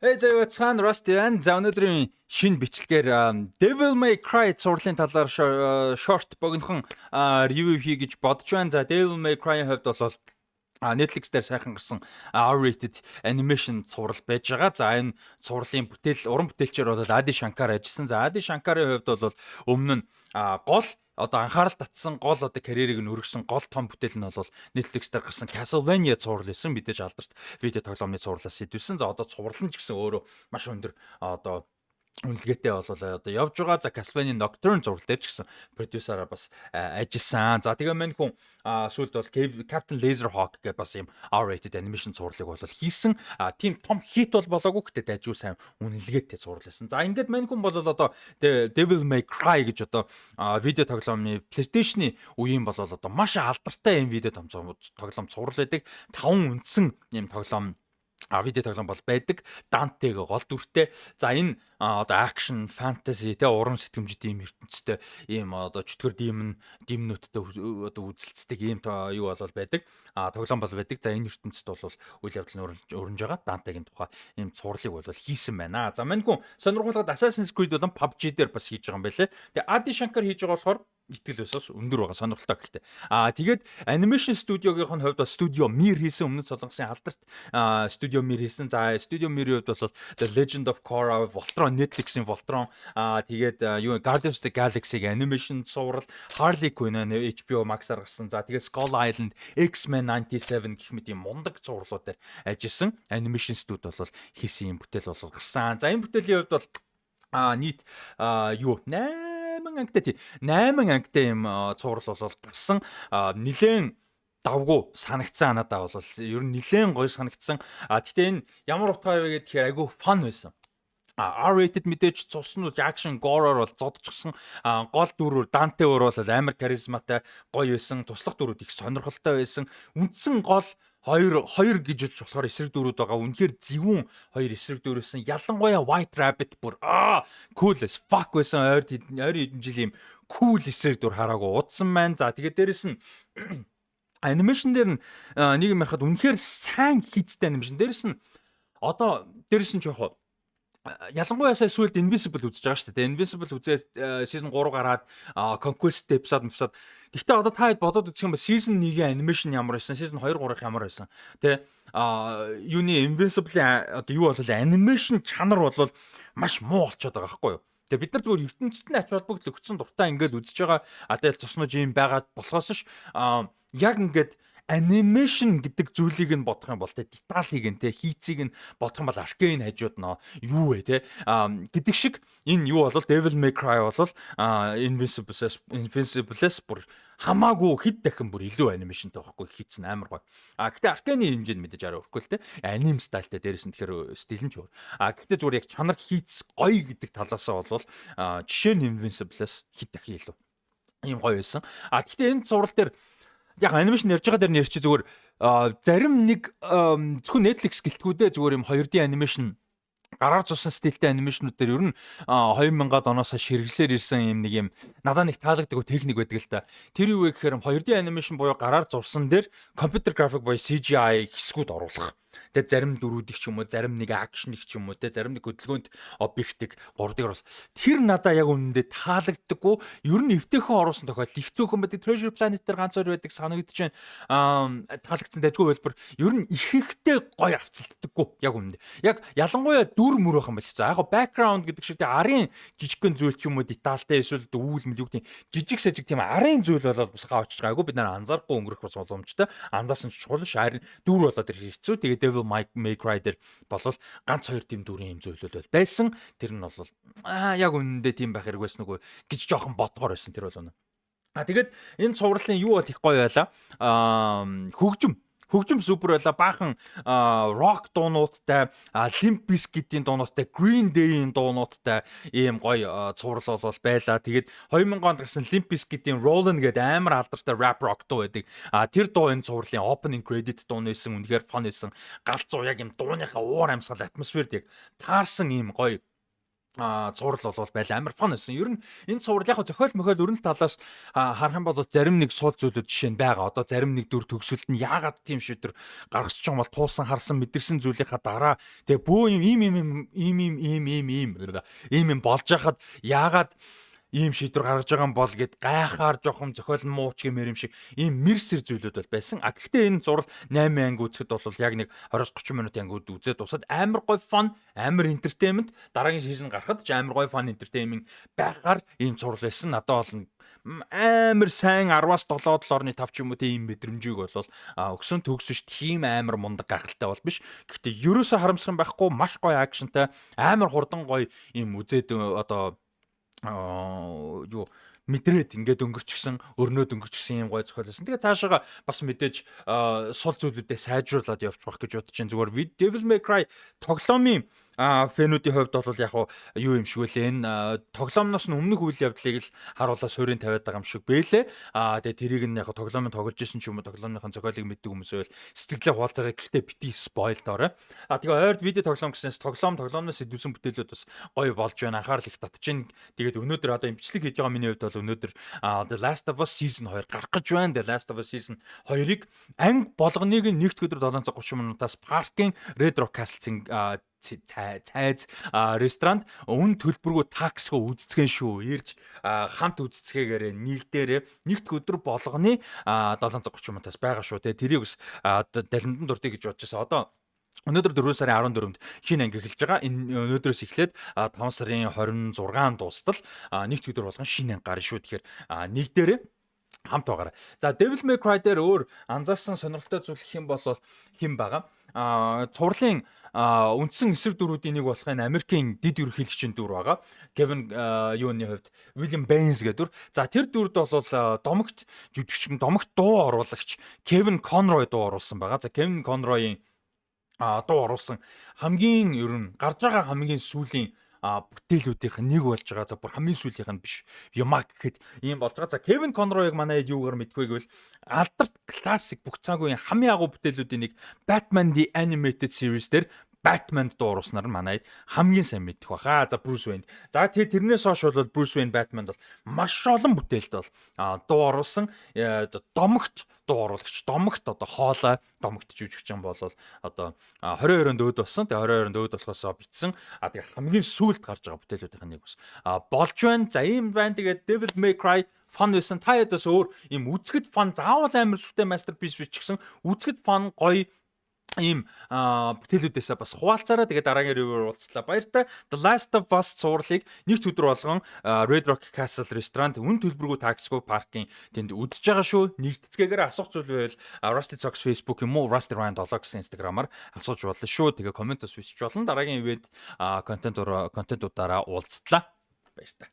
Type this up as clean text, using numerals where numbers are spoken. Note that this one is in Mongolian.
За цаана Rusty and за өнөөдрийн шинэ бичлэгээр Devil May Cry зурлын талаар short богинохон review хийе гэж бодож байна. За Devil May Cry-ийн хувьд бол Netflix дээр сайхан гарсан R-rated animation цуврал байж байгаа. За энэ цувралын уран бүтээлчээр бол Adi Shankar ажилласан. За Adi Shankar-ийн хувьд бол өмнө нь гол анхаарал татсан гол карьерийг нь өргөсөн гол том бүтээл нь бол Netflix дээр гарсан Castlevania цуврал байсан. Мэдээж алдарт видео тоглоомны цувралаас сэтвсэн. За цуврал нь ч гэсэн өөрөө маш өндөр үнэлгээтэй явж байгаа. За Castlevania Nocturne зурлал дээр ч гэсэн продюсераа бас ажилласан. За тэгээ мань хүн сүүлд бол Captain Laserhawk гэх бас юм R-rated animation цувралыг бол хийсэн. Тийм том хит бол болоогүй гэхдээ дайжгүй сайн үнэлгээтэй цуврал байсан. За ингээд мань хүн бол Devil May Cry гэж видео тоглоомны PlayStation-ы үеийн бол маш алдартай юм видео тоглоом цуврал байдаг. 5 үндсэн юм тоглоом видео тоглоом бол байдаг. Dante-г гол дүртэй. За энэ акшн, фэнтези, уран сэтгэмжтэй юм ертөнцтэй ийм чөтгөр демонуудтай үзэлцдэг ийм юу бол байдаг. Тоглоом бол байдаг. За энэ ертөнцид бол үйл явдал нь өрнөж байгаа. Dante-гийн тухай ийм цувралыг бол хийсэн байна. За мань хүн сонирхолтой Assassin's Creed болон PUBG дээр бас хийж байгаа юм байлээ. Тэгээ Adi Shankar хийж байгаа болохоор итгэл өсөс өндөр байгаа сонирхолтой гэхдээ. Тэгээд анимашн студиогийнх нь хувьд бол Studio Mir хийсэн өмнөд солонгосын алдарт Studio Mir хийсэн. За Studio Mir-ийн хувьд бол The Legend of Korra, Voltron, Netflix-ийн Voltron, тэгээд Guardians of the Galaxy-гийн анимашн цуврал, Harley Quinn HBO Max-аар гарсан. За тэгээд Skull Island, X-Men 97 гэх мэт юм мундаг цувралууд дээр ажилласан анимашн студи бол хийсэн юм бүтээл бол гарсан. За энэ бүтээлийн хувьд бол нийт 8 ангитай юм цуврал бол гарсан. Нилээн давгүй санагцсан надаа бол ер нь нилээн гоё санагдсан. Гэхдээ энэ ямар утгаа вэ гэхээр айгүй фан байсан. R-rated мэдээж цуснууд action gore-оор бол зодчихсон. Гол дүрээр Dante өөр бол амар харизматай гоё байсан. Туслах дүрүүд их сонирхолтой байсан. Үндсэн гол хоёр гэж болохоор эсрэг дүрүүд байгаа. Үнэхээр зөвүүн хоёр эсрэг дүр байсан. Ялангуяа White Rabbit бүр cool as fuck байсан. Ойр хэдэн жил юм cool эсрэг дүр хараагүй удсан маань. За тэгээд дээрэс нь анимашн дээр нь нэг юм ярахад үнэхээр сайн хийцтэй анимашн. Дээрэс нь жоохоо ялангуяа сүүлд Invincible үзэж байгаа шүү дээ. Invincible үзээд season 3 гараад Conquest episode. Гэхдээ одоо та хэд бодоод үзэх юм ба season 1-ийн анимашн ямар байсан, season 2 3-ын ямар байсан. Тэ юуны Invincible-ийн юу болов анимашн чанар бол маш муу болчиход байгаа байхгүй юу? Тэгээ бид нар зүгээр ертөнцид нь ач холбогдол өгсөн дуртай ингээл үзэж байгаа. Тэгэл цуснууж юм байгаад болохоос ш яг ингээд анимашн гэдэг зүйлийг нь бодох юм бол деталийг нь хийцийг нь бодох юм бол Arkane хажууд юу вэ гэдэг шиг энэ юу бол Devil May Cry бол Invincible-с бүр хамаагүй хэд дахин бүр илүү анимашнтай байхгүй хийцэн амар гоё. Гэтэ Arkane-ийн хэмжээнд мэдээж арай өрхгүй л аним стайлтай дээрээс нь тэгэхээр стил нь ч өөр. Гэтэ зүгээр яг чанар хийц гоё гэдэг талаасаа бол жишээ нь Invincible-с хэд дахин илүү ийм гоё байсан. Гэтэ энэ зурвал дээр яг анимашн ярьж байгаа дээр нэр чи зүгээр зарим нэг зөвхөн Netflix гэлтгүүдээ зүгээр юм 2D анимашн гараар зурсан стилтэй анимашнууд дээр ер нь 2000-ад оноос ширгэлсээр ирсэн юм нэг юм надад нэг таалагддаг техник байдаг л та. Тэр юу вэ гэхээр 2D анимашн буюу гараар зурсан дээр компьютер график буюу CGI хэсгүүд оруулах. Тэгээ зарим дөрүүдийг ч юм уу, зарим нэг акшнийг ч юм уу, зарим нэг хөдөлгөөнд объектыг 3D оруулах. Тэр надаа яг үнэндээ таалагддаггүй. Ер нь эвтэйхэн оруулсан тохиолдол их зөөхөн байдаг. Treasure Planet дээр ганц хоёр байдаг санагдаж байна. Таалагдсан дайггүй хэлбэр ер нь ихэнхдээ гоё авцалддаггүй яг үнэндээ. Яг ялангуяа дүр мөр байх юм байна. За яг background гэдэг шиг арын жижигхэн зүйл ч юм уу детальтай эсвэл үүл мэл юу гэдэг жижиг сажиг тийм арын зүйл болоод бусгаа очиж байгаагүй. Бид нар анзаарахгүй өнгөрөх бас боломжтой. Анзаарсан ч чухал ш. Харин дүр болоод тэр хэцүү. Тэгээд Devil May Cry дээр болвол ганц хоёр тийм дүрийн юм зүйлүүд байсан. Тэр нь бол яг үнэндээ тийм байх хэрэг байсан нүгөө гэж жоохон бодгоор байсан тэр бол. Тэгээд энэ цувралын юу бол их гоё байла. Хөгжим супер байла. Баахан rock дуунуудтай, Limp Bizkit-ийн дуунуудтай, Green Day-ийн дуунуудтай ийм гоё цуврал бол байла. Тэгээд 2000 онд гарсан Limp Bizkit-ийн Rollin гэдэг амар алдартай rap rock дуу байдаг. Тэр дуу энэ цувралын opening credit дуу нэсэн үнэхээр фан байсан. Галзуу яг юм дууныхаа уур амьсгал атмосферд яг таарсан ийм гоё зурал бол байл амар фан байсан. Ер нь энэ зурал яг зохиол мохиол өрнөл талаас харах юм бол зарим нэг сул зүйлүүд жишээ нь байгаа. Одоо зарим нэг дүр төгсөлт нь яагаад тийм шийдвэр гаргаж байгаа юм бол туусан харсан мэдэрсэн зүйлийнхаа дараа тэгээ бөө ийм болж яхад яагаад ийм шийдвэр гаргаж байгаа юм бол гэд гайхаар жоохон зохиол нь мууч гэмээр юм шиг ийм мэрсэр зүйлүүд бол байсан. Гэхдээ энэ зурал 8 анги үзэхэд бол яг нэг 20-30 минут ангиуд үзээд тусаад амар гоё фан, амар entertainment дараагийн сизон гарахад ч амар гоё фан entertainment байгаар ийм зурал байсан. Надад бол амар сайн 10-аас 7-7.5 ч юм уу тийм мэдрэмжийг бол өгсөн төгс биш тийм амар мундаг гахалтай бол биш. Гэхдээ ерөөсө харамсах юм байхгүй маш гоё акшнтай амар хурдан гоё ийм үзээд одоо юу мэдрээд ингээд өнгөрчихсөн өрнөд өнгөрчихсөн юм гой зохиол байсан. Тэгээ цаашаага бас мэдээж сул зүйлүүдээ сайжруулад явж байх гэж бодож чинь зүгээр Devil May Cry тоглоомын фэнүүдийн хувьд бол яг юу юм шиг үлээ энэ тоглоомноос нь өмнөх үйл явдлыг л харуулаад суурийн тавиад байгаа юм шиг бэлээ. Тэгээ тэрийг нь яг тоглоомын тоглож исэн ч юм уу тоглоомныхон зохиолыг мэддэг хүмүүс байл сэтгэлээ хуваалцаагаа гэхдээ бити спойл доорой. Тэгээ ойрд видео тоглоом гэснээс тоглоомноос идэвсэн бүтээлүүд бас гоё болж байна. Анхаарал их татчихна. Тэгээд өнөөдөр одоо имжлэг хийж байгаа миний хувьд бол өнөөдөр The Last of Us Season 2 гарах гэж байна. The Last of Us Season 2-ыг анги болгоныг нэгт өдөр 730 минутаас паркийн Red Rock Castle цайз ресторанд үн төлбөргүй таксгүй үзцгэн шүү. Ирж хамт үзцгээгээр нэгт өдөр болгоны 730 минутаас байгаа шүү. Тэгээ тэрийг бас далимдан дуртай гэж бодож байсан. Одоо өнөөдөр 4 сарын 14-нд шинэ анги эхэлж байгаа. Энэ өнөөдрөөс эхлээд 5 сарын 26-нд дуустал нэгт өдөр болгон шинэ анги гарна шүү. Тэгэхээр нэг дээрээ хамт байгаарай. За Devil May Cry дээр өөр анзаарсан сонирхолтой зүйл хэм бол хэм байгаа. Цувралын үндсэн эсрэг дүрүүдийн нэг болох энэ Америкийн дид ерөнхийлөгчийн дүр байгаа. Kevin юуны хувьд William Baines гэдэг дүр. За тэр дүрд бол домогт жүжигчин домогт дуу оруулагч Kevin Conroy дуу оруулсан байгаа. За Kevin Conroy-ийн дуу оруулсан хамгийн ер нь гарч байгаа хамгийн сүүлийн бүтээлүүдийнх нь нэг болж байгаа. За бүр хамгийн сүүлийнх нь биш юмаа гэхэд ийм болж байгаа. За Kevin Conroy-ыг манай юугаар мэдгүй гэвэл алдарт классик бүх цагийн хамгийн агуу бүтээлүүдийн нэг Batman the Animated Series дээр Batman дуу оруулснаар нь манай хамгийн сайн мэдэх баха. За Bruce Wayne. За тэгээ тэрнээс хойш бол Bruce Wayne Batman бол маш олон бүтээлд бол дуу оруулсан. Домогт дуу оруулагч, домогт одоо хоолой, домогт жүжигчин бол одоо 22-нд өөд болсон. Тэгээ 22-нд өөд болохоосоо битсэн. Тэгээ хамгийн сүүлд гарч байгаа бүтээлүүдийн нэг бас болж байна. За ийм байна. Тэгээд Devil May Cry фан байсан. Та ядаас өөр ийм үзэхэд фан заавал амар сүртэй masterpiece бичсэн. Үзэхэд фан гоё ийм бүтээлүүдээсээ бас хуваалцаараа тэгээ дараагийн ревюр уулзлаа. Баяртай. The Last of Us цувралыг нэгт өдөр болгон Red Rock Castle ресторанд үн төлбөргүй таксгүй паркийн тэнд үдчихэж байгаа шүү. Нэгтцгээгээр асуух зүйл байвал Rusty Talks Facebook юм уу Rusty Ryan 7 гэсэн инстаграмаар асууж болно шүү. Тэгээ комментос бичиж болно. Дараагийн ивент контентуудаараа уулзтлаа. Баяртай.